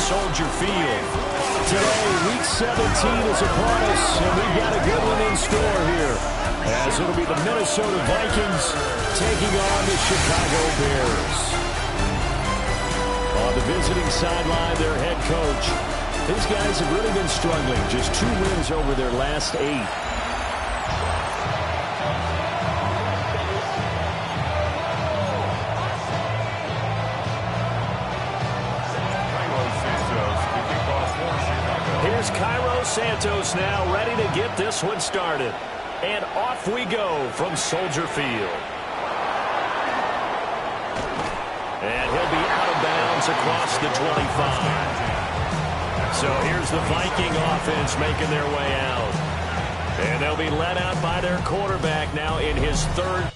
Soldier Field. Today, Week 17 is upon us, and we've got a good one in store here, as it'll be the Minnesota Vikings taking on the Chicago Bears. On the visiting sideline, their head coach. These guys have really been struggling. Just 2 wins over their last 8. Here's Cairo Santos now, ready to get this one started. And off we go from Soldier Field. And he'll be out of bounds across the 25. So here's the Viking offense making their way out. And they'll be led out by their quarterback now in his 3rd.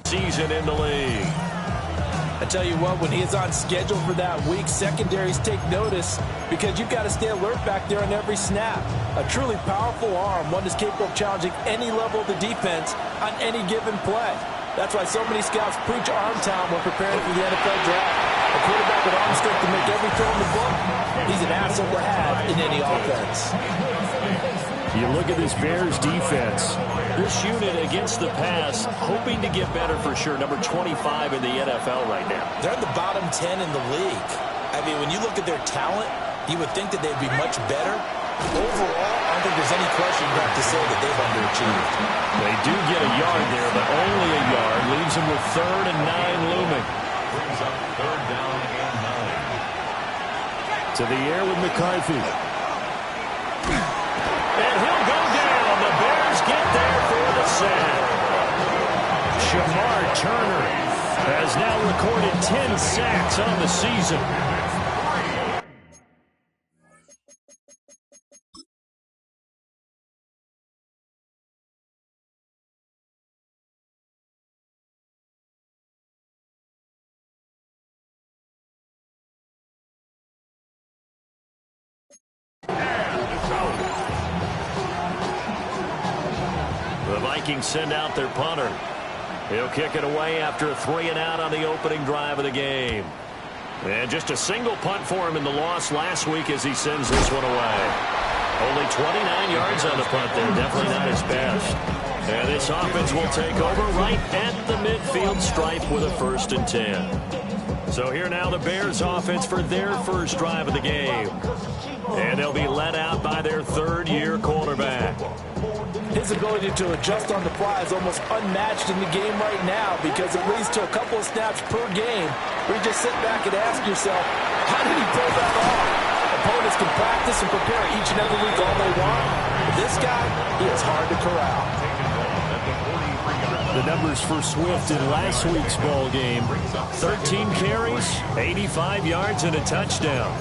Season in the league. I tell you what, when he is on schedule for that week, secondaries take notice because you've got to stay alert back there on every snap. A truly powerful arm, one that's capable of challenging any level of the defense on any given play. That's why so many scouts preach arm talent when preparing for the NFL draft. A quarterback with arm strength to make every throw in the book, he's an asset to have in any offense. You look at this Bears defense. This unit against the pass, hoping to get better for sure. Number 25 in the NFL right now. They're in the bottom 10 in the league. I mean, when you look at their talent, you would think that they'd be much better. Overall, I don't think there's any question you have to say that they've underachieved. They do get a yard there, but only a yard. Leaves them with 3rd and 9 looming. Brings up 3rd down and 9. To the air with McCarthy. And he'll go down. The Bears get there for the sack. Shamar Turner has now recorded 10 sacks on the season. The Vikings send out their punter. He'll kick it away after a 3-and-out on the opening drive of the game. And just a single punt for him in the loss last week as he sends this one away. Only 29 yards on the punt there. Definitely not his best. And this offense will take over right at the midfield stripe with a 1st and 10. So here now the Bears offense for their first drive of the game. And they'll be led out by their 3rd-year quarterback. His ability to adjust on the fly is almost unmatched in the game right now because it leads to a couple of snaps per game where you just sit back and ask yourself, how did he pull that off? Opponents can practice and prepare each and every week all they want. But this guy, he is hard to corral. The numbers for Swift in last week's ball game: 13 carries, 85 yards, and a touchdown.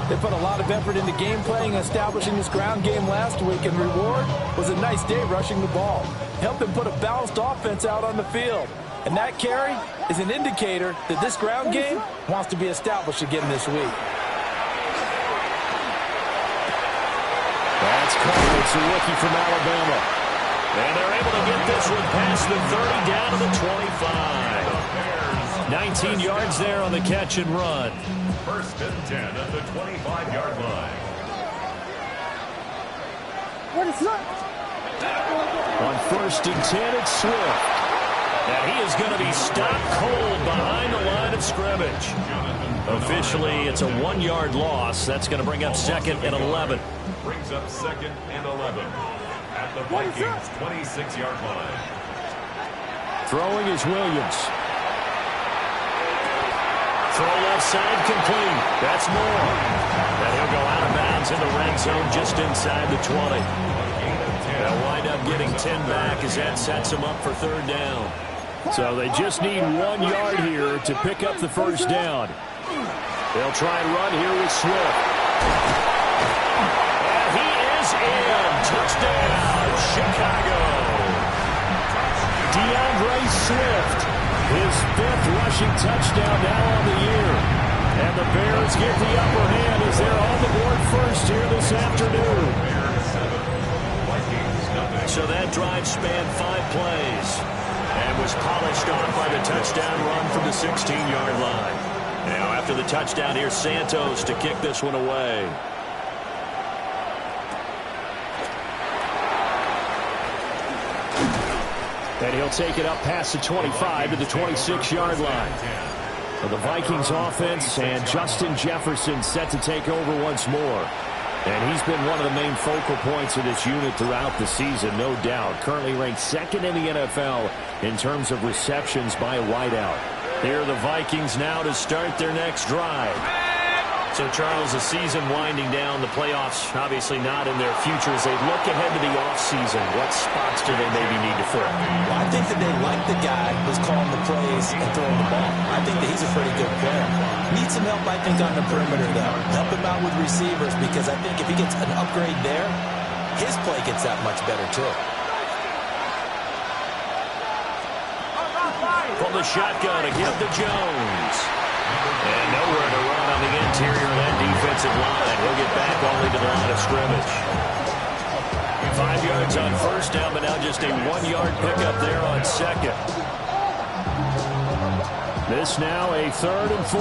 They put a lot of effort into game playing and establishing this ground game last week, and reward was a nice day rushing the ball. Helped them put a balanced offense out on the field. And that carry is an indicator that this ground game wants to be established again this week. That's Cole. It's a rookie from Alabama. And they're able to get this one past the 30 down to the 25. 19 yards there on the catch and run. 1st and 10 at the 25-yard line. What is that? On 1st and 10, it's Swift. And he is going to be stopped cold behind the line of scrimmage. Officially, it's a 1-yard loss. That's going to bring up 2nd and 11. Brings up 2nd and 11 at the Vikings' 26-yard line. Throwing is Williams. Throw left side complete. That's Moore. And he'll go out of bounds in the red zone just inside the 20. They'll wind up getting 10 back as that sets them up for 3rd down. So they just need 1 yard here to pick up the 1st down. They'll try and run here with Swift. And he is in. Touchdown, Chicago. DeAndre Swift, his 5th rushing touchdown now on the year. And the Bears get the upper hand as they're on the board first here this afternoon. So that drive spanned 5 plays and was polished off by the touchdown run from the 16-yard line. Now after the touchdown, here's Santos to kick this one away. And he'll take it up past the 25 to the 26-yard line. So the Vikings offense and Justin Jefferson set to take over once more. And he's been one of the main focal points of this unit throughout the season, no doubt. Currently ranked 2nd in the NFL in terms of receptions by a wideout. Here are the Vikings now to start their next drive. So, Charles, the season winding down, the playoffs obviously not in their future. As they look ahead to the offseason, what spots do they maybe need to fill? Well, I think that they like the guy who's calling the plays and throwing the ball. I think that he's a pretty good player. Needs some help, I think, on the perimeter, though. Help him out with receivers, because I think if he gets an upgrade there, his play gets that much better, too. From the shotgun to give to Jones. And nowhere to run on the interior of that defensive line. He'll get back only to the line of scrimmage. 5 yards on first down, but now just a 1-yard pickup there on second. This now a 3rd and 4.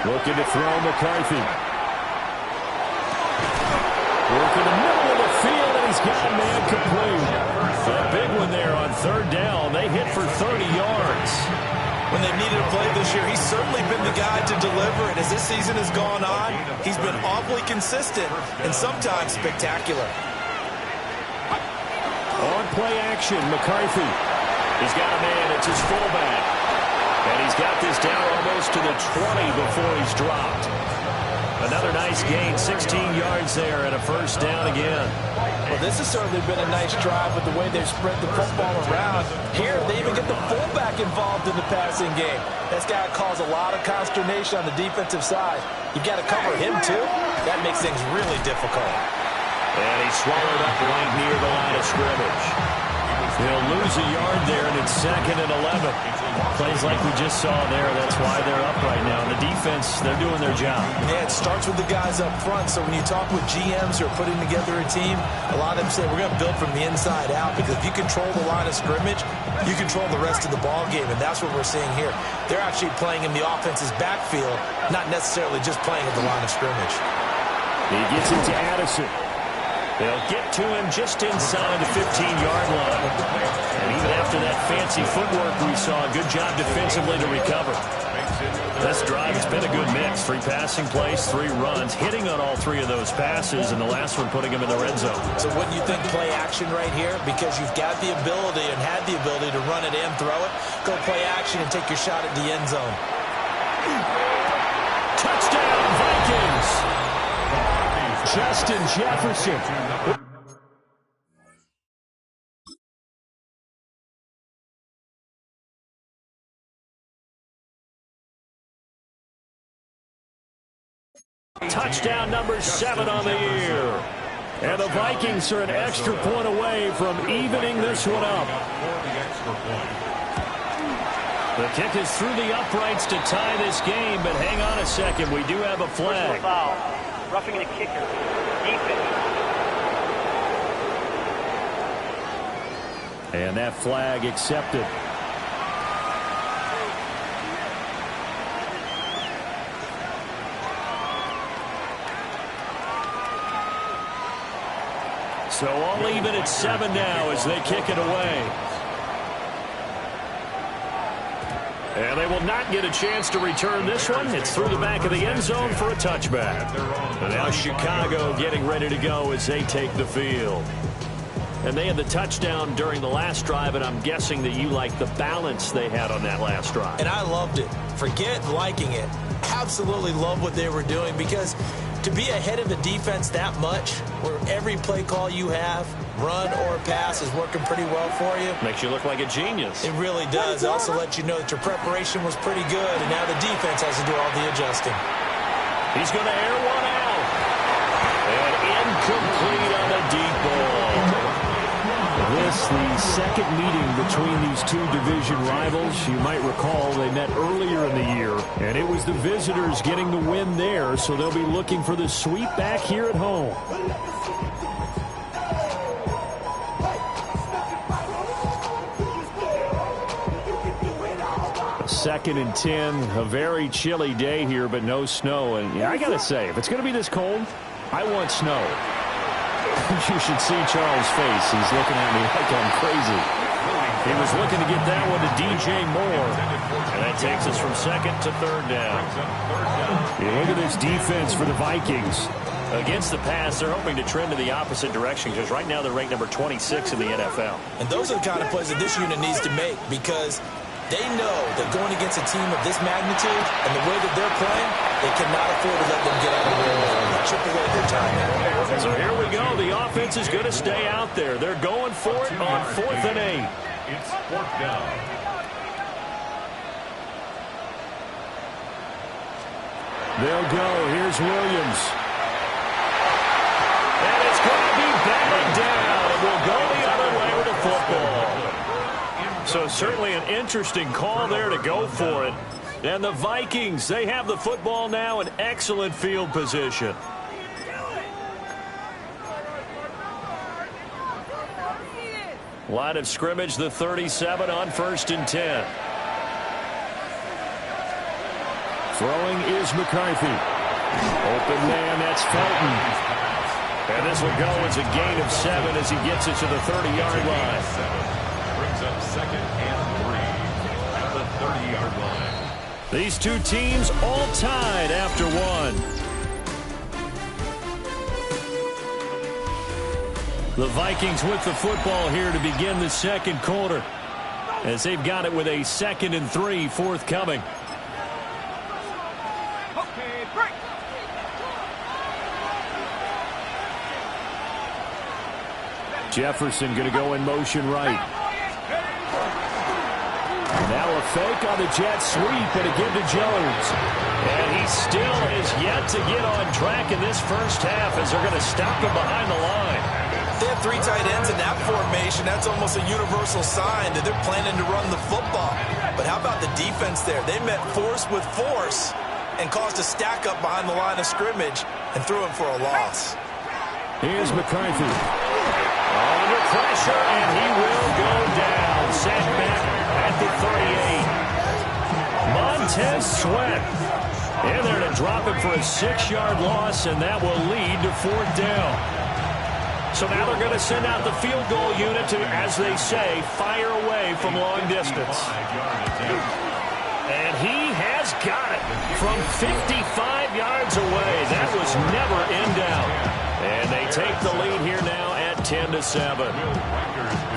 Looking to throw McCarthy. Working the middle of the field, and he's got a man complete. A big one there on 3rd down. They hit for 30 yards. When they needed a play this year, he's certainly been the guy to deliver it. As this season has gone on, he's been awfully consistent and sometimes spectacular. On play action, McCarthy. He's got a man. It's his fullback. And he's got this down almost to the 20 before he's dropped. Another nice gain, 16 yards there and a first down again. Well, this has certainly been a nice drive with the way they've spread the football around. Here, they even get the fullback involved in the passing game. That's got to cause a lot of consternation on the defensive side. You've got to cover him, too. That makes things really difficult. And he's swallowed up right near the line of scrimmage. He'll lose a yard there, and it's 2nd and 11. Plays like we just saw there. That's why they're up right now. And the defense, they're doing their job. Yeah, it starts with the guys up front. So when you talk with GMs who are putting together a team, a lot of them say we're going to build from the inside out, because if you control the line of scrimmage, you control the rest of the ball game, and that's what we're seeing here. They're actually playing in the offense's backfield, not necessarily just playing at the line of scrimmage. He gets it to Addison. They'll get to him just inside the 15-yard line. And even after that fancy footwork we saw, a good job defensively to recover. This drive, it's been a good mix. 3 passing plays, 3 runs, hitting on all 3 of those passes, and the last one putting him in the red zone. So wouldn't you think play action right here? Because you've got the ability and had the ability to run it and throw it. Go play action and take your shot at the end zone. Touchdown, Vikings! Justin Jefferson. Touchdown number 7 on the year. And the Vikings are an extra point away from evening this one up. The kick is through the uprights to tie this game, but hang on a second. We do have a flag. Roughing the kicker. Defense. And that flag accepted. So all even at 7 now as they kick it away. And they will not get a chance to return this one. It's through the back of the end zone for a touchback. And now Chicago getting ready to go as they take the field. And they had the touchdown during the last drive, and I'm guessing that you like the balance they had on that last drive. And I loved it. Forget liking it. Absolutely love what they were doing, because to be ahead of the defense that much, where every play call you have, run or pass, is working pretty well for you. Makes you look like a genius. It really does. It also lets you know that your preparation was pretty good, and now the defense has to do all the adjusting. He's going to air one out. And second meeting between these two division rivals. You might recall they met earlier in the year, and it was the visitors getting the win there, so they'll be looking for the sweep back here at home. Second and 10, a very chilly day here, but no snow. And yeah, I got to say, if it's going to be this cold, I want snow. You should see Charles' face. He's looking at me like I'm crazy. He was looking to get that one to DJ Moore. And that takes us from second to third down. Yeah, look at this defense for the Vikings. Against the pass, they're hoping to trend in the opposite direction because right now they're ranked number 26 in the NFL. And those are the kind of plays that this unit needs to make because they know that going against a team of this magnitude and the way that they're playing, they cannot afford to let them get out of the way and chip away their time. So here we go. The offense is going to stay out there. They're going for it on 4th and 8. It's 4th down. They'll go. Here's Williams. And it's going to be batted down. And we'll go the other way with the football. So certainly an interesting call there to go for it. And the Vikings, they have the football now in excellent field position. Line of scrimmage, the 37 on 1st and 10. Throwing is McCarthy. Open man, that's Felton. And this will go as a gain of 7 as he gets it to the 30-yard line. Brings up 2nd and 3 at the 30-yard line. These two teams all tied after one. The Vikings with the football here to begin the second quarter as they've got it with a 2nd and 3 forthcoming. Jefferson going to go in motion right. Now a fake on the jet sweep and a give to Jones. And he still is yet to get on track in this first half as they're going to stop him behind the line. They have 3 tight ends in that formation. That's almost a universal sign that they're planning to run the football. But how about the defense there? They met force with force and caused a stack up behind the line of scrimmage and threw him for a loss. Here's McCarthy. Under pressure, and he will go down. Set back at the 38. Montez Sweat in there to drop it for a 6-yard loss, and that will lead to 4th down. So now they're going to send out the field goal unit to, as they say, fire away from long distance. And he has got it from 55 yards away. That was never in doubt. And they take the lead here now at 10-7.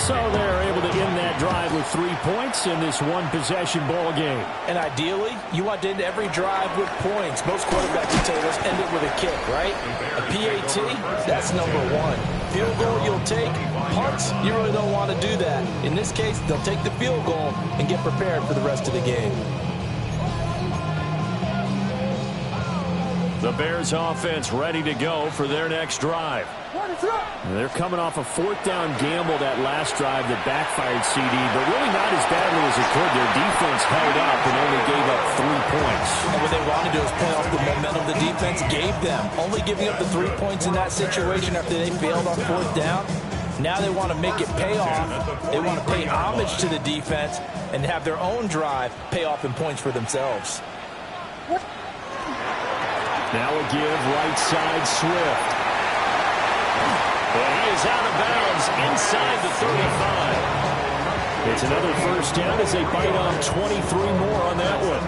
So they're able to end that drive with 3 points in this one-possession ball game. And ideally, you want to end every drive with points. Most quarterbacks will tell you, let's end it with a kick, right? A PAT, that's number 1. Field goal you'll take. Punts, you really don't want to do that. In this case, they'll take the field goal and get prepared for the rest of the game. The Bears offense ready to go for their next drive. They're coming off a 4th down gamble that last drive that backfired CD, but really not as badly as it could. Their defense held up and only gave up 3 points. And what they want to do is play off the momentum the defense gave them. Only giving up the 3 points in that situation after they failed on 4th down. Now they want to make it pay off. They want to pay homage to the defense and have their own drive pay off in points for themselves. Now a give right side Swift. And he is out of bounds inside the 35. It's another first down as they bite on 23 more on that one.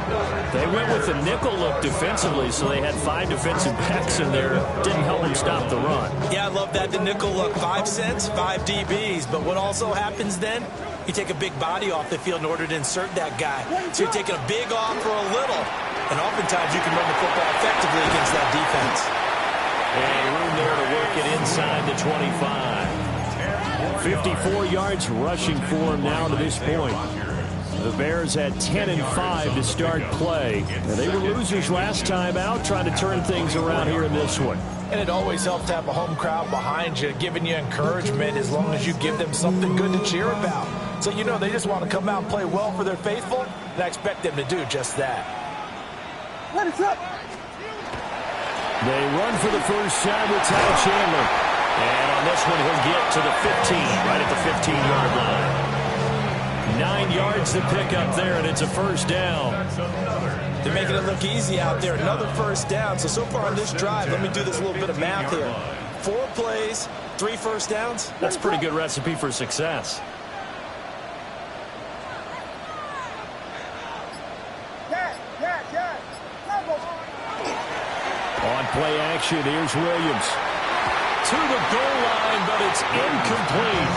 They went with the nickel look defensively, so they had 5 defensive backs in there. Didn't help them stop the run. Yeah, I love that, the nickel look. 5 cents, 5 DBs. But what also happens then, you take a big body off the field in order to insert that guy. So you're taking a big off for a little. And oftentimes you can run the football effectively against that defense. And room there to work it inside the 25. 54 yards rushing for him now to this point. The Bears had 10-5 to start play. And they were losers last time out, trying to turn things around here in this one. And it always helps to have a home crowd behind you, giving you encouragement as long as you give them something good to cheer about. So you know they just want to come out and play well for their faithful, and I expect them to do just that. What is up? They run for the first time with Ty Chandler. And on this one, he'll get to the 15, right at the 15-yard line. 9 yards to pick up there, and it's a first down. They're making it look easy out there. Another first down. So far on this drive, let me do this little bit of math here. 4 plays, 3 first downs. That's a pretty good recipe for success. On play action, here's Williams. To the goal line, but it's incomplete.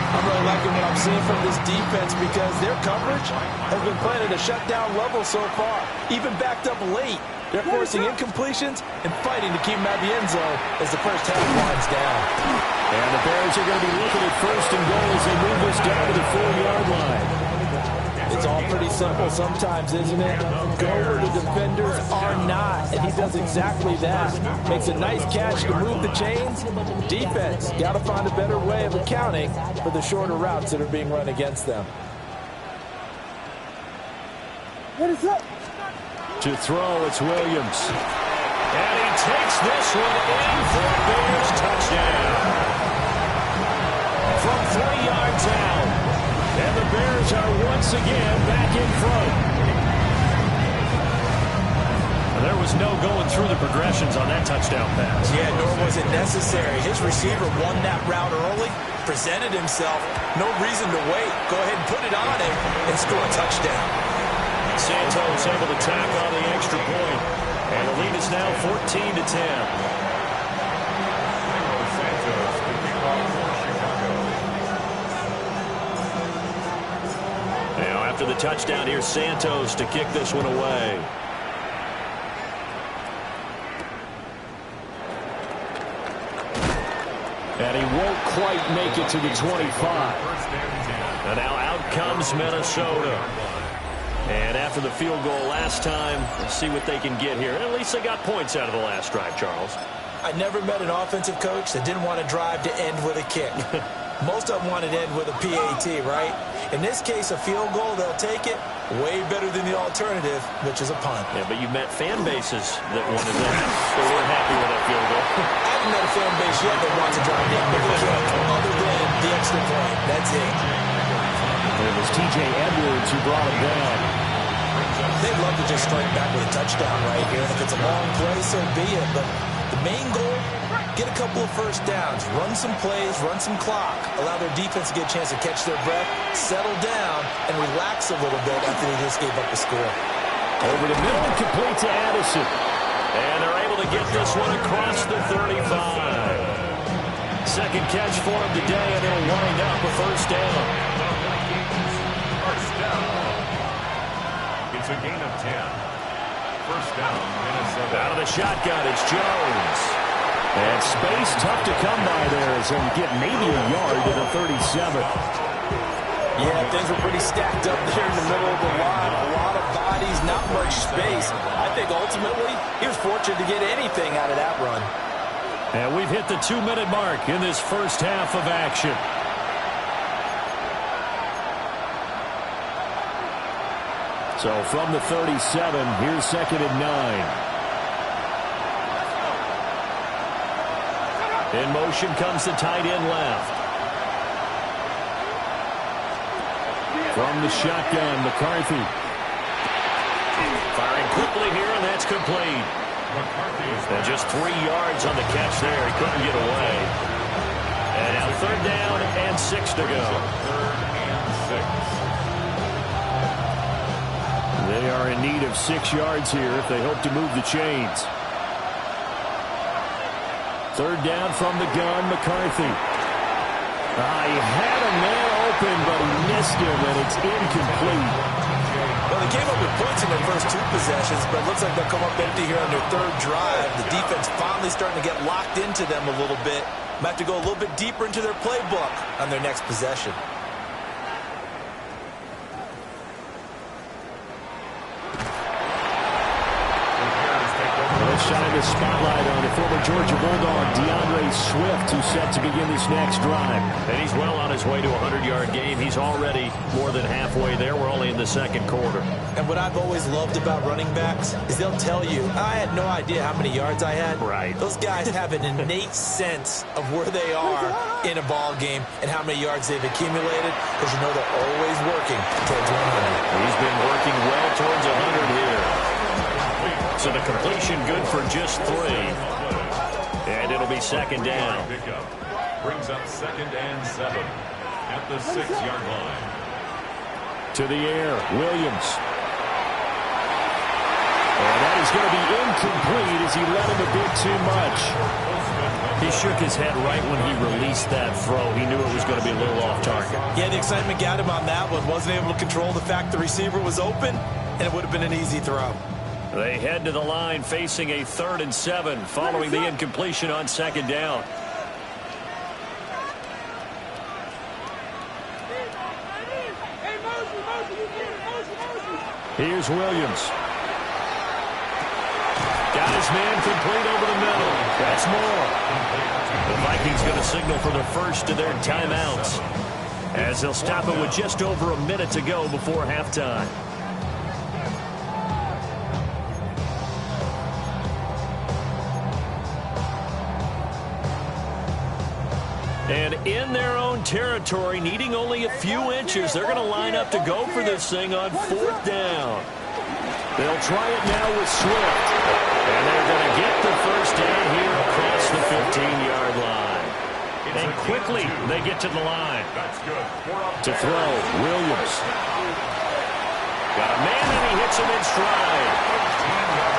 I'm really liking what I'm seeing from this defense because their coverage has been playing at a shutdown level so far. Even backed up late, they're forcing incompletions and fighting to keep them out of the end zone as the first half winds down. And the Bears are going to be looking at first and goal as they move this down to the 4-yard line. It's all pretty simple sometimes, isn't it? Go where the defenders are not, and he does exactly that. Makes a nice catch to move the chains. Defense, got to find a better way of accounting for the shorter routes that are being run against them. What is up? To throw, it's Williams. And he takes this one in for a Bears touchdown. From 3 yards out. And the Bears are once again back in front. There was no going through the progressions on that touchdown pass. Yeah, nor was it necessary. His receiver won that route early, presented himself. No reason to wait. Go ahead and put it on him and score a touchdown. Santos able to tack on the extra point. And the lead is now 14-10. After the touchdown, here's Santos to kick this one away. And he won't quite make it to the 25. And now out comes Minnesota. And after the field goal last time, let's see what they can get here. At least they got points out of the last drive, Charles. I never met an offensive coach that didn't want to drive to end with a kick. Most of them want to end with a PAT, right? In this case, a field goal, they'll take it. Way better than the alternative, which is a punt. Yeah, but you met fan bases that wanted that. They weren't happy with that field goal. I haven't met a fan base yet that wants to drive down with a kick, other than the extra point. That's it. It was T.J. Edwards who brought him down. They'd love to just strike back with a touchdown right here. And if it's a long play, so be it. But the main goal, get a couple of first downs, run some plays, run some clock, allow their defense to get a chance to catch their breath, settle down, and relax a little bit after they just gave up the score. Over the middle and complete to Addison. And they're able to get this one across the 35. Second catch for him today, and it'll wind up a first down. First down. It's a gain of 10. First down, Minnesota. Out of the shotgun, it's Jones. And space tough to come by there as he'll get maybe a yard to the 37. Yeah, things were pretty stacked up there in the middle of the line. A lot of bodies, not much space. I think ultimately he was fortunate to get anything out of that run. And we've hit the 2-minute mark in this first half of action. So from the 37, here's 2nd and 9. In motion comes the tight end left. From the shotgun, McCarthy. Firing quickly here, and that's complete. And just 3 yards on the catch there. He couldn't get away. And now 3rd down and 6 to go. 3rd and 6. They are in need of 6 yards here if they hope to move the chains. 3rd down from the gun, McCarthy. He had a man open, but he missed him, and it's incomplete. Well, they came up with points in their first 2 possessions, but it looks like they'll come up empty here on their 3rd drive. The defense finally starting to get locked into them a little bit. Might have to go a little bit deeper into their playbook on their next possession. shine the spotlight on the former Georgia Bulldog, DeAndre Swift, who's set to begin this next drive. And he's well on his way to a 100-yard game. He's already more than halfway there. We're only in the second quarter. And what I've always loved about running backs is they'll tell you, I had no idea how many yards I had. Right. Those guys have an innate sense of where they are in a ball game and how many yards they've accumulated, because you know they're always working towards 100. He's been working well towards 100 here. So the completion good for just 3. And it'll be second down. Brings up 2nd and 7 at the 6-yard line. To the air, Williams. And that is going to be incomplete as he let him a bit too much. He shook his head right when he released that throw. He knew it was going to be a little off target. Yeah, the excitement got him on that one. Wasn't able to control the fact the receiver was open, and it would have been an easy throw. They head to the line facing a 3rd and 7 following the incompletion on second down. Here's Williams. Got his man complete over the middle. That's more. The Vikings going to signal for the first of their timeouts, as they'll stop it with just over a minute to go before halftime. And in their own territory, needing only a few inches, they're going to line up to go for this thing on 4th down. They'll try it now with Swift. And they're going to get the first down here across the 15-yard line. And quickly, they get to the line. To throw, Williams. Got a man, and he hits him in stride.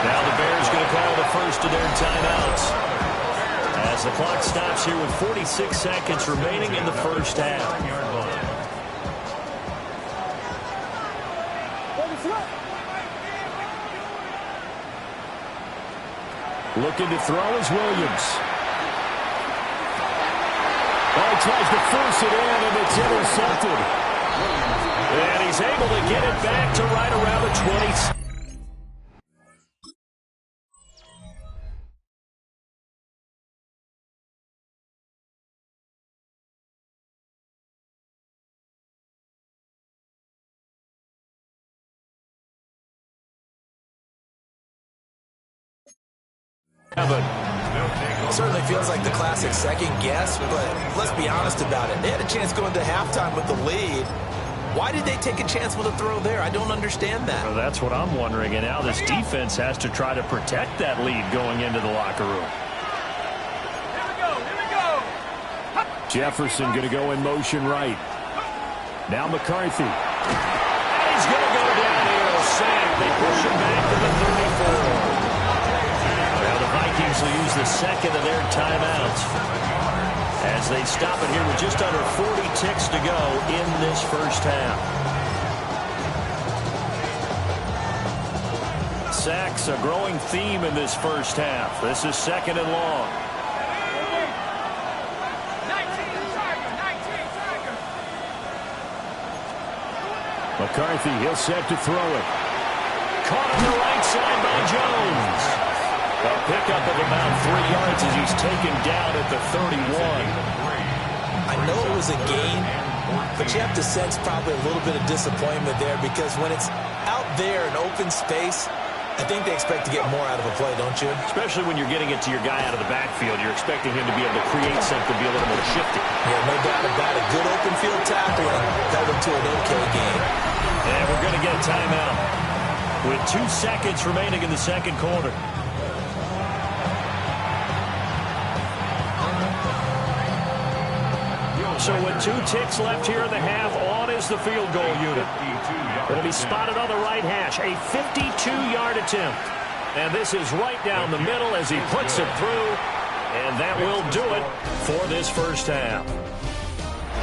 Now the Bears going to call the first of their timeouts, as the clock stops here with 46 seconds remaining in the first half. Looking to throw is Williams. Oh, he tries to force it in, and it's intercepted. And he's able to get it back to right around the 20. Certainly feels like the classic second guess, but let's be honest about it. They had a chance going to halftime with the lead. Why did they take a chance with a throw there? I don't understand that. Well, that's what I'm wondering, and now this defense has to try to protect that lead going into the locker room. Here we go. Jefferson going to go in motion right. Now McCarthy. And he's going to go down here. Sack. They push him back to the 34. Now the Vikings will use the second of their timeouts, as they stop it here with just under 40 ticks to go in this first half. Sacks, a growing theme in this first half. This is 2nd and long. 19. McCarthy, he'll set to throw it. Caught on the right side by Jones. A pickup of about 3 yards as he's taken down at the 31. I know it was a gain, but you have to sense probably a little bit of disappointment there, because when it's out there in open space, I think they expect to get more out of a play, don't you? Especially when you're getting it to your guy out of the backfield. You're expecting him to be able to create something, be a little more shifty. Yeah, no doubt about it. Good open field tackling held him to an okay game. And we're going to get a timeout with 2 seconds remaining in the second quarter. So with 2 ticks left here in the half, on is the field goal unit. It'll be spotted on the right hash. A 52-yard attempt. And this is right down the middle as he puts it through. And that will do it for this first half.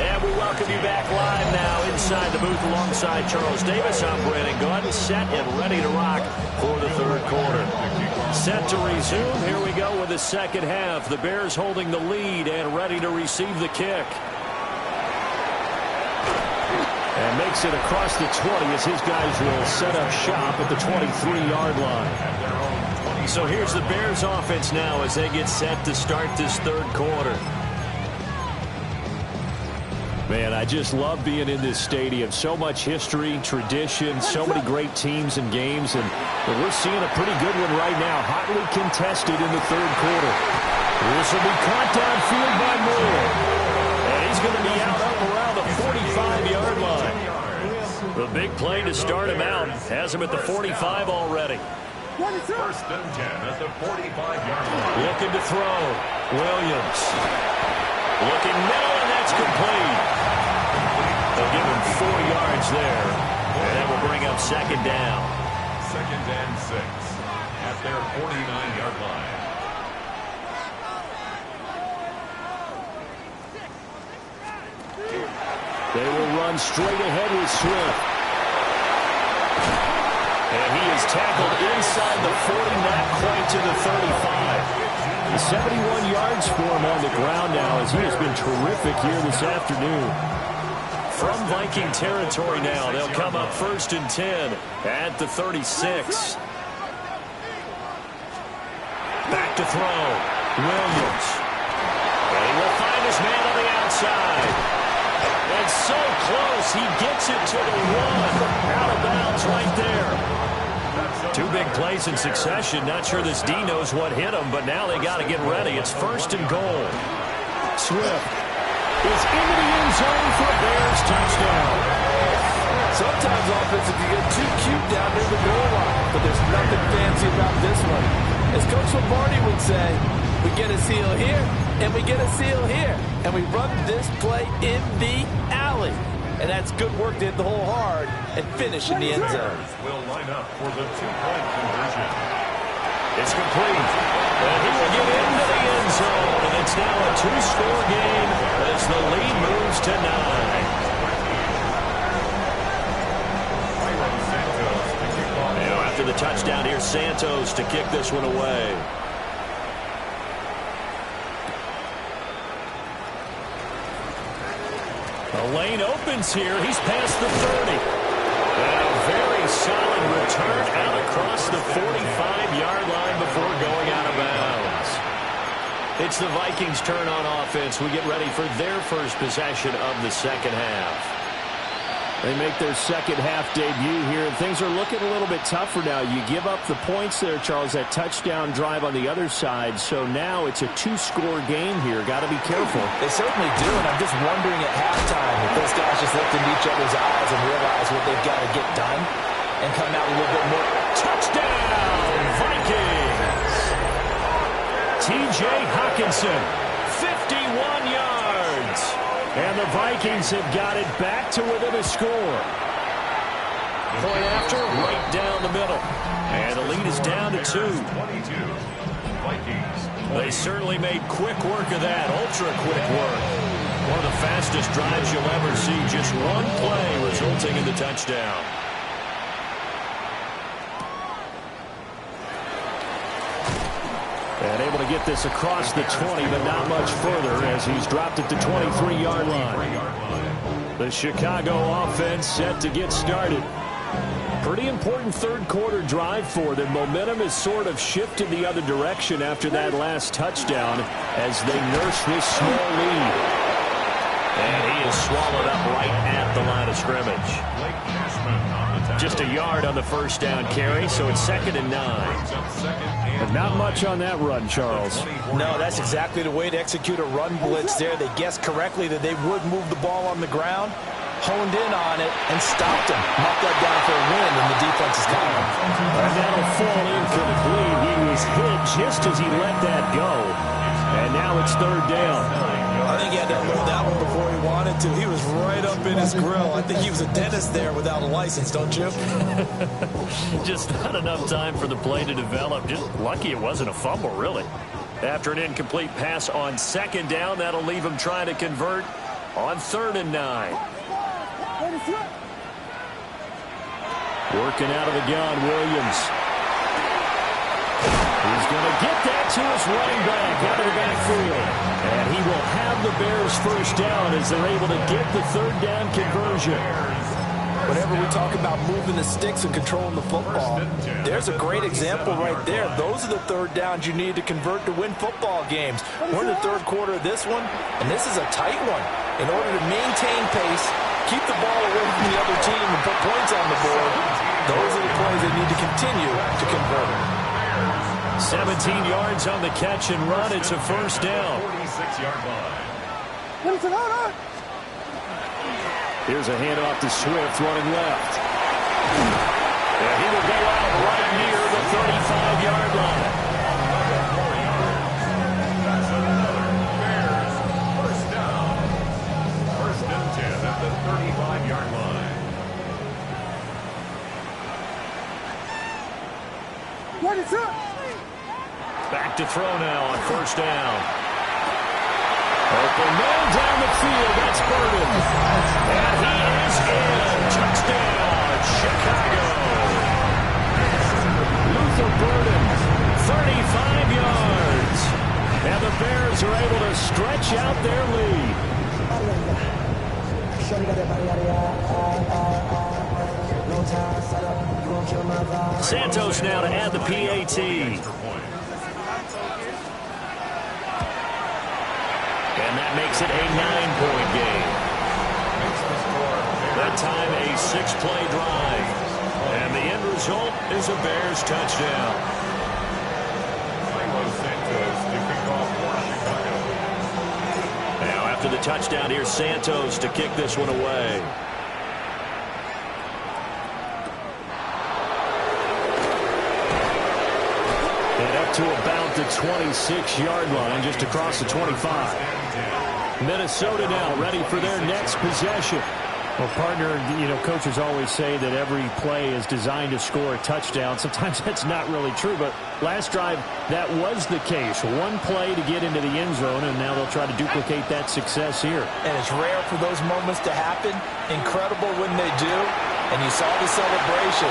And we welcome you back live now inside the booth alongside Charles Davis. I'm Brandon Gunn, set and ready to rock for the third quarter. Set to resume. Here we go with the second half. The Bears holding the lead and ready to receive the kick. And makes it across the 20 as his guys will set up shop at the 23-yard line. So here's the Bears offense now as they get set to start this third quarter. Man, I just love being in this stadium. So much history, tradition, so many great teams and games. And we're seeing a pretty good one right now, hotly contested in the third quarter. This will be caught downfield by Moore. And he's going to be out up around the 45-yard line. The big play to start him out has him at the 45 already. First and 10 at the 45-yard line. Looking to throw. Williams. Looking middle, and that's complete. They'll give him 4 yards there. And that will bring up second down. Second and 6 at their 49-yard line. They will run straight ahead with Swift. And he is tackled inside the 40, not quite to the 35. 71 yards for him on the ground now as he has been terrific here this afternoon. From Viking territory now, they'll come up first and 10 at the 36. Back to throw. Williams. And he will find his man on the outside. And so close, he gets it to the 1. Out of bounds right there. 2 big plays in succession. Not sure this D knows what hit him, but now they got to get ready. It's first and goal. Swift is into the end zone for a Bears touchdown. Sometimes offensive can get too cute down near the goal line, but there's nothing fancy about this one. As Coach Lombardi would say, we get a seal here, and we get a seal here, and we run this play in the alley. And that's good work to hit the hole hard and finish in the end zone. Will line up for the 2-point conversion. It's complete. And he will get into the end zone. And it's now a 2-score game as the lead moves to 9. Now after the touchdown, here's Santos to kick this one away. The lane opens here. He's past the 30. And a very solid return out across the 45-yard line before going out of bounds. It's the Vikings' turn on offense. We get ready for their first possession of the second half. They make their second half debut here, and things are looking a little bit tougher now. You give up the points there, Charles, that touchdown drive on the other side. So now it's a 2-score game here. Got to be careful. They certainly do, and I'm just wondering at halftime if those guys just looked into each other's eyes and realize what they've got to get done and come out a little bit more. Touchdown, Vikings! T.J. Hockenson, 51 yards. And the Vikings have got it back to within a score. Point after, right down the middle. And the lead is down to 2. 22. Vikings. They certainly made quick work of that, ultra-quick work. One of the fastest drives you'll ever see. Just one play resulting in the touchdown. And able to get this across the 20, but not much further as he's dropped at the 23-yard line. The Chicago offense set to get started. Pretty important third quarter drive for them. Momentum has sort of shifted the other direction after that last touchdown as they nurse this small lead. And he is swallowed up right at the line of scrimmage. Just a yard on the first down carry, so it's 2nd and 9. But not much on that run, Charles. No, that's exactly the way to execute a run blitz there. They guessed correctly that they would move the ball on the ground, honed in on it, and stopped him. Knocked that down for a win, and the defense is coming. And that'll fall incomplete. He was hit just as he let that go. And now it's 3rd down. I think he had to hold that one before he wanted to. He was right up in his grill. I think he was a dentist there without a license, don't you? Just not enough time for the play to develop. Just lucky it wasn't a fumble, really. After an incomplete pass on 2nd down, that'll leave him trying to convert on 3rd and 9. Working out of the gun, Williams. He's going to get that to his running back out of the backfield. And he will have the Bears first down as they're able to get the 3rd down conversion. whenever we talk about moving the sticks and controlling the football, there's a great example right there. Those are the third downs you need to convert to win football games. We're in the third quarter of this one, and this is a tight one. In order to maintain pace, keep the ball away from the other team and put points on the board, those are the plays they need to continue to convert. 17 yards on the catch and run. It's a first down. 46-yard line. Here's a handoff to Swift running left. And he will go out right near the 35-yard line. That's another Bears first down. First and 10 at the 35-yard line. What is up? Back to throw now on first down. Open man down the field. That's Burden. And he is in. Touchdown, Chicago. Luther Burden, 35 yards. And the Bears are able to stretch out their lead. Santos now to add the PAT. And that makes it a 9-point game. That time a 6-play drive. And the end result is a Bears touchdown. Now after the touchdown, here's Santos to kick this one away. And up to about the 26-yard line, just across the 25. Minnesota now ready for their next possession. Well, partner, coaches always say that every play is designed to score a touchdown. Sometimes that's not really true, but last drive, that was the case. One play to get into the end zone, and now they'll try to duplicate that success here. And it's rare for those moments to happen. Incredible when they do. And you saw the celebration.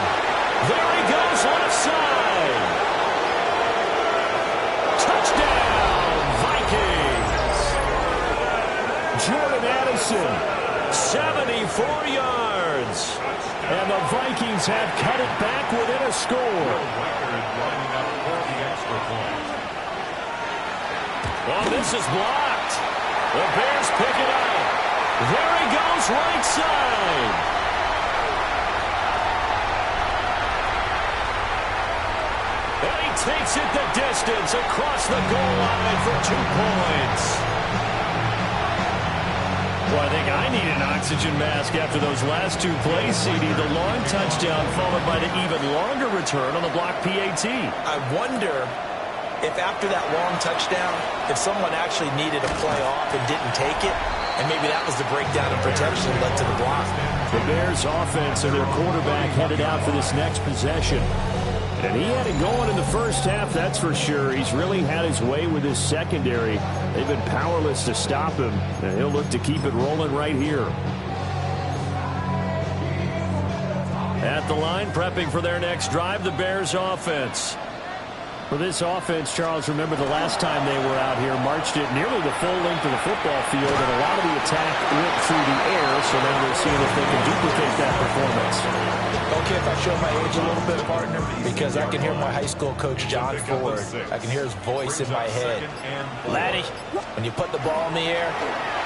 There he goes, left side. Touchdown, Vikings. Jordan Addison, 74 yards. And the Vikings have cut it back within a score. Oh, this is blocked. The Bears pick it up. There he goes, right side. And he takes it the distance across the goal line for 2 points. Well, I think I need an oxygen mask after those last 2 plays, CD. The long touchdown followed by the even longer return on the block PAT. I wonder if after that long touchdown, if someone actually needed a play off and didn't take it, and maybe that was the breakdown in protection that led to the block. The Bears offense and their quarterback headed out for this next possession. And he had it going in the first half, that's for sure. He's really had his way with his secondary. They've been powerless to stop him, and he'll look to keep it rolling right here. At the line, prepping for their next drive, the Bears offense. For this offense, Charles, remember the last time they were out here, marched it nearly the full length of the football field, and a lot of the attack went through the air, so now they're seeing if they can duplicate that performance. Okay, if I show my age a little bit, partner, because I can hear my high school coach, John Ford. I can hear his voice in my head. Laddie, when you put the ball in the air,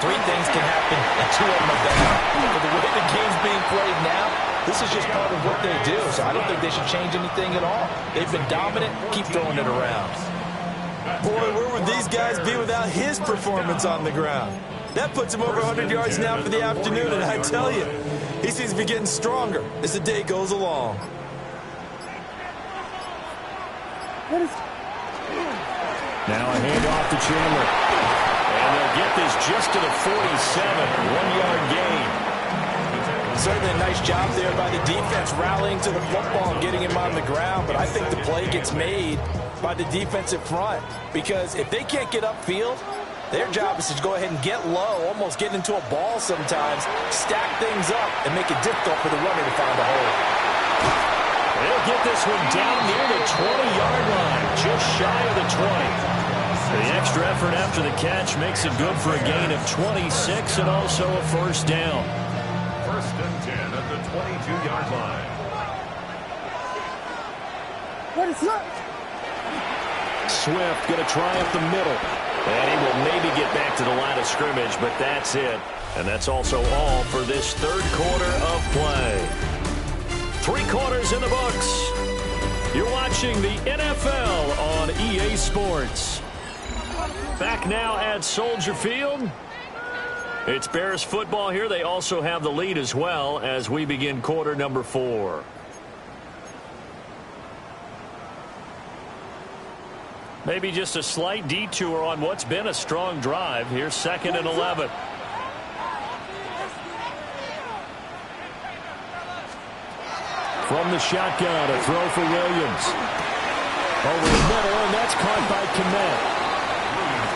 3 things can happen, and 2 of them are bad. But the way the game's being played now, this is just part of what they do, so I don't think they should change anything at all. They've been dominant. Keep throwing it around. Boy, where would these guys be without his performance on the ground? That puts him over 100 yards now for the afternoon, and I tell you, he seems to be getting stronger as the day goes along. Now a handoff to Chandler. And they'll get this just to the 47, 1-yard gain. Certainly a nice job there by the defense rallying to the football and getting him on the ground, but I think the play gets made by the defensive front because if they can't get upfield, their job is to go ahead and get low, almost get into a ball sometimes, stack things up, and make it difficult for the runner to find a hole. They'll get this one down near the 20-yard line, just shy of the 20. The extra effort after the catch makes it good for a gain of 26 and also a first down. First and 10 at the 22-yard line. What is up? Swift going to try up the middle. And he will maybe get back to the line of scrimmage, but that's it. And that's also all for this third quarter of play. 3 quarters in the books. You're watching the NFL on EA Sports. Back now at Soldier Field. It's Bears football here. They also have the lead as well as we begin quarter number 4. Maybe just a slight detour on what's been a strong drive. Here's 2nd and 11. From the shotgun, a throw for Williams. Over the middle, and that's caught by Kmet.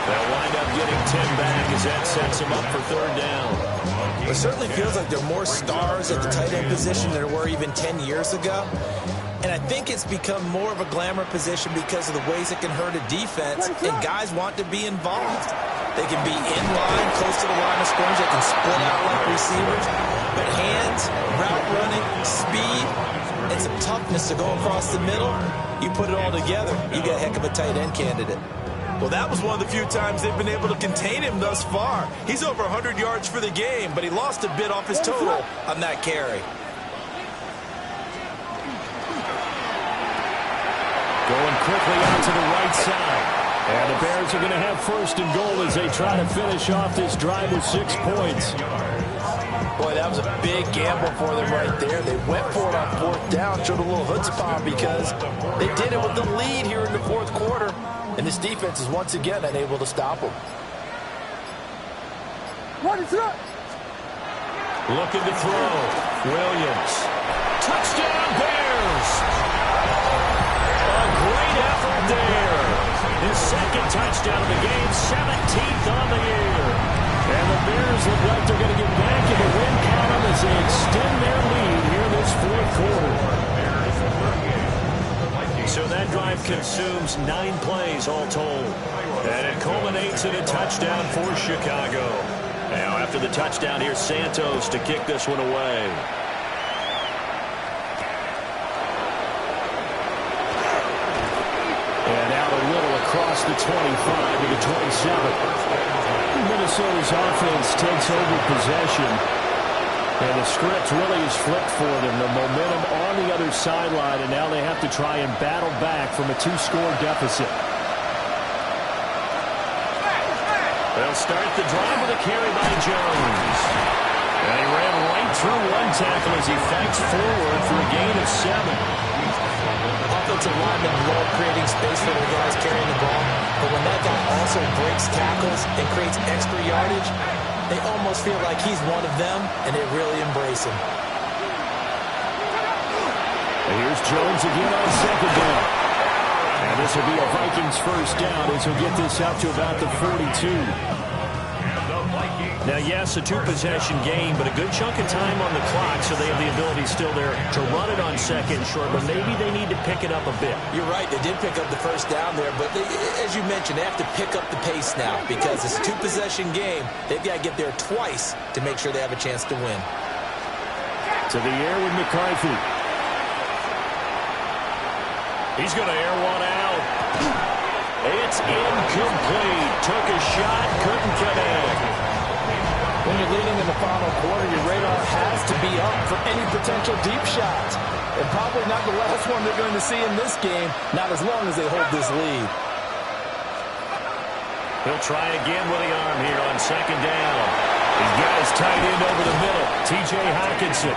They'll wind up getting 10 back as that sets him up for 3rd down. It certainly feels like there are more stars at the tight end position than there were even 10 years ago. And I think it's become more of a glamour position because of the ways it can hurt a defense, and guys want to be involved. They can be in line, close to the line of scrimmage. They can split out like receivers. But hands, route running, speed, and some toughness to go across the middle, you put it all together, you got a heck of a tight end candidate. Well, that was one of the few times they've been able to contain him thus far. He's over 100 yards for the game, but he lost a bit off his total on that carry. Going quickly out to the right side. And the Bears are going to have 1st and goal as they try to finish off this drive with 6 points. Boy, that was a big gamble for them right there. They went for it on 4th down, showed a little chutzpah because they did it with the lead here in the 4th quarter. And this defense is once again unable to stop them. What is up? Looking to throw. Williams. Touchdown, Bears! A great effort there. His 2nd touchdown of the game, 17th on the year. And the Bears look like they're going to get back in the win column as they extend their lead here in this 4th quarter. So that drive consumes 9 plays all told. And it culminates in a touchdown for Chicago. Now after the touchdown, here's Santos to kick this one away. And out a little across the 25 to the 27. Minnesota's offense takes over possession. And the script really is flipped for them. The momentum on the other sideline, and now they have to try and battle back from a 2-score deficit. They'll start the drive with a carry by Jones. And he ran right through one tackle as he fakes forward for a gain of 7. Offensive linemen love creating space for their guys carrying the ball, but when that guy also breaks tackles and creates extra yardage, they almost feel like he's one of them, and they really embrace him. And here's Jones again on 2nd down. And this will be a Vikings 1st down as he'll get this out to about the 42. Now, yes, a 2-possession game, but a good chunk of time on the clock, so they have the ability still there to run it on 2nd and short, but maybe they need to pick it up a bit. You're right, they did pick up the 1st down there, but as you mentioned, they have to pick up the pace now because it's a 2-possession game. They've got to get there twice to make sure they have a chance to win. To the air with McCarthy. He's going to air one out. It's incomplete. Took a shot, couldn't connect. When you're leading in the final quarter, your radar has to be up for any potential deep shots. And probably not the last one they're going to see in this game, not as long as they hold this lead. He'll try again with the arm here on 2nd down. He's got his tight end over the middle, T.J. Hockenson.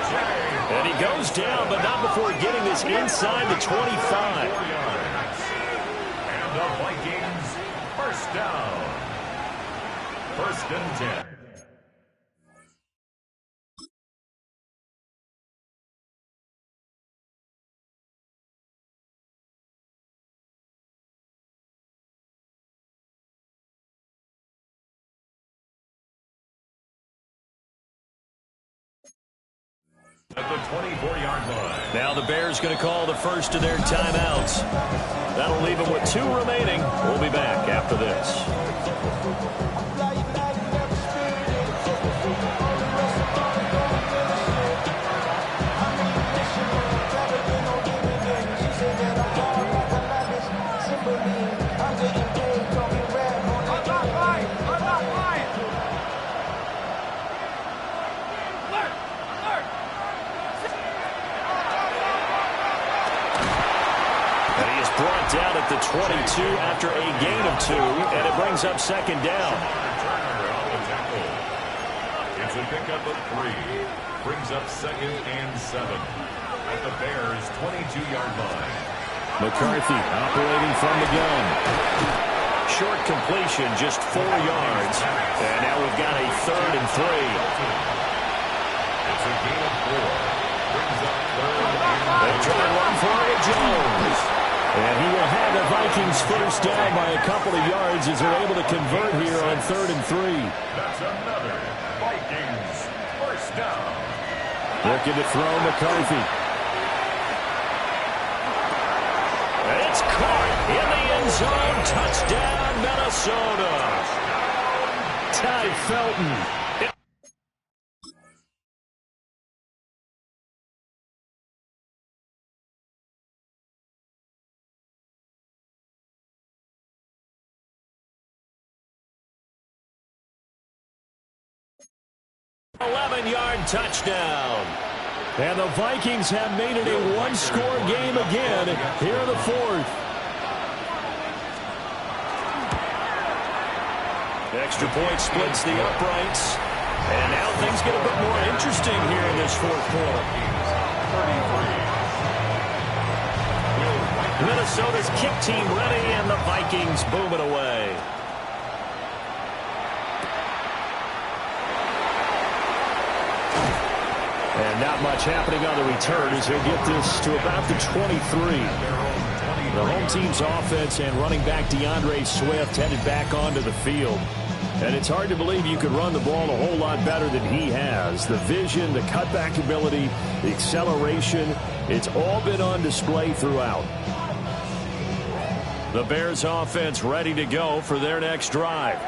And he goes down, but not before getting this inside the 25. And the Vikings, 1st down. 1st and 10. At the 24-yard line. Now the Bears going to call the first of their timeouts. That'll leave them with 2 remaining. We'll be back after this. brought down at the 22 after a gain of 2, and it brings up second down. It's a pickup of 3. Brings up 2nd and 7 at the Bears' 22-yard line. McCarthy operating from the gun. Short completion, just 4 yards. And now we've got a 3rd and 3. It's a gain of 4. Brings up 3rd and 3. They try and run for it, Jones. And he will have the Vikings first down by a couple of yards as they're able to convert here on 3rd and 3. That's another Vikings first down. Looking to throw McCarthy. And it's caught in the end zone. Touchdown, Minnesota. Ty Felton. An 11-yard touchdown. And the Vikings have made it a one-score game again here in the 4th. Extra point splits the uprights. And now things get a bit more interesting here in this 4th quarter. Minnesota's kick team ready, and the Vikings boom it away. And not much happening on the return as he'll get this to about the 23. The home team's offense and running back DeAndre Swift headed back onto the field. And it's hard to believe you could run the ball a whole lot better than he has. The vision, the cutback ability, the acceleration, it's all been on display throughout. The Bears offense ready to go for their next drive.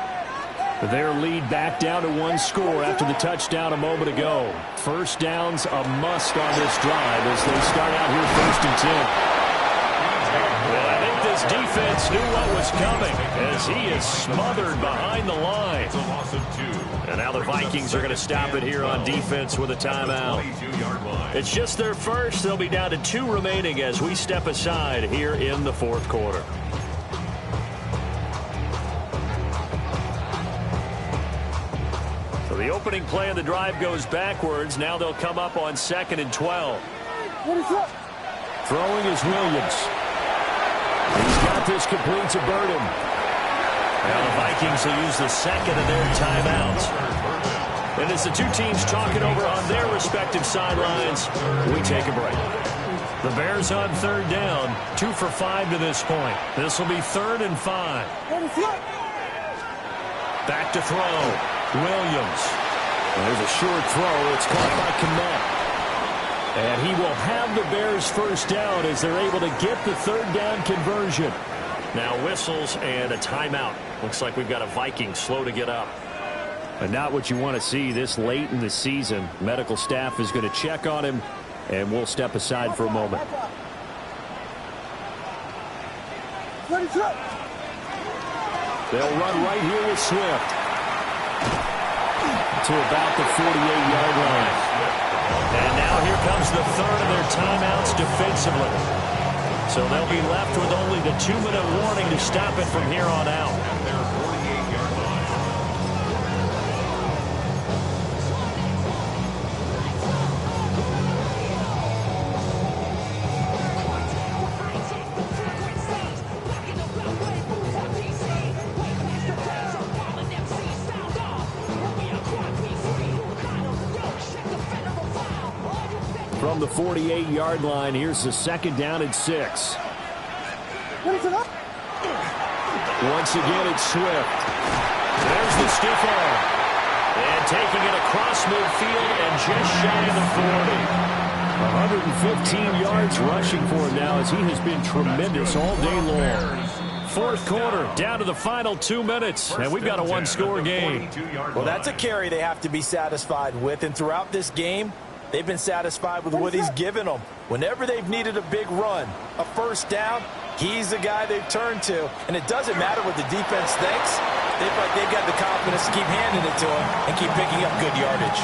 Their lead back down to 1 score after the touchdown a moment ago. First down's a must on this drive as they start out here 1st and 10. Well, I think this defense knew what was coming as he is smothered behind the line. It's a loss of 2. And now the Vikings are going to stop it here on defense with a timeout. 22-yard line. It's just their first. They'll be down to 2 remaining as we step aside here in the 4th quarter. The opening play of the drive goes backwards. Now they'll come up on 2nd and 12. Throwing is Williams. He's got this complete to Burden. Now the Vikings will use the 2nd of their timeouts. And as the 2 teams talk it over on their respective sidelines, we take a break. The Bears on 3rd down, 2 for 5 to this point. This will be 3rd and 5. Back to throw. Williams. There's a short throw. It's caught by Kmet. And he will have the Bears first down as they're able to get the 3rd down conversion. Now whistles and a timeout. Looks like we've got a Viking slow to get up. And not what you want to see this late in the season. Medical staff is going to check on him, and we'll step aside for a moment. They'll run right here with Swift to about the 48-yard line. And now here comes the 3rd of their timeouts defensively. So they'll be left with only the 2-minute warning to stop it from here on out. At their 48-yard line. From the 48-yard line, here's the 2nd down and 6. Once again, it's Swift. There's the stiff arm. And taking it across midfield and just shy of the 40. 115 yards rushing for him now as he has been tremendous all day long. 4th quarter, down to the final 2 minutes, and we've got a 1-score game. Well, that's a carry they have to be satisfied with, and throughout this game, they've been satisfied with what he's given them. Whenever they've needed a big run, a first down, he's the guy they've turned to. And it doesn't matter what the defense thinks. They've got the confidence to keep handing it to him and keep picking up good yardage.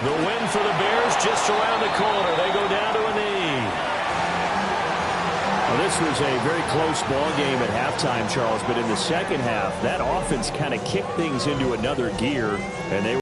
The win for the Bears just around the corner. They go down to a knee. Well, this was a very close ball game at halftime, Charles, but in the second half, that offense kind of kicked things into another gear, and they